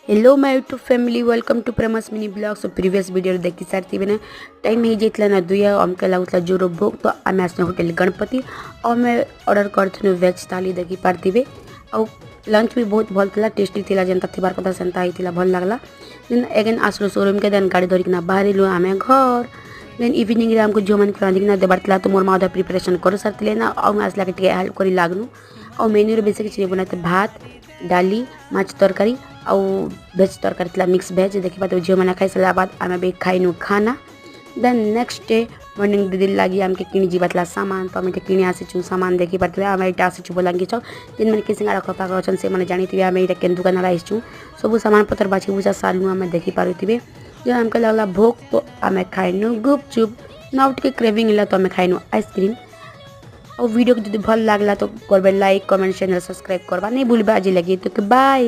Hello my YouTube family welcome to Prem's mini blog. So previous video देखी सारी ना time हो जाता ना दुआ आमके लगुला जोर भोग तो आम आसने होटेल गणपति और मैं ऑर्डर करथुनु वेज थाली देखी पार्थिबे और लंच भी बहुत भल था टेस्टी थी जेनता थिबार कथा सेंता ही भल लगला। देन एगेन आसलो शोरूम के देन गाड़ी धरिकिना बाहर आम घर देन इवनिंग रे आमको जो मन रांधिकिना देबार था तो मोर माँ प्रिपरेशन कर सारी ना और आसला के हेल्प कर लागनु और मेन्यू रे बेसिक चीज बनाते भात डाली माछ तरकारी और भेज तरकारी थी मिक्स भेज देखी पाते झील मैंने खाई सारा बाद आम भी खाइनु खाना। देन नेक्स्ट डे मॉर्निंग दीदी लगी आमके किणी जाता सामान तो आम किणी आसीचु सामान देखी पारे आम यहाँ आसीचु बलांगी चौक जिन मैंने किसी रखपाक अच्छा से मैंने जानी आम यहाँ के दुकान आईचु सब सामान पतर बाछी बुझा सारू आम देखी पारे जो आमको लगला भोग तो आम खाइनु गुपचुप ना टे क्रेविंग है तो आम खाइनु आइसक्रीम और वीडियो को जो भल लगला तो करबे लाइक कमेंट चैनल सब्सक्राइब करवा नहीं भूलबा आज लगी तो बाय।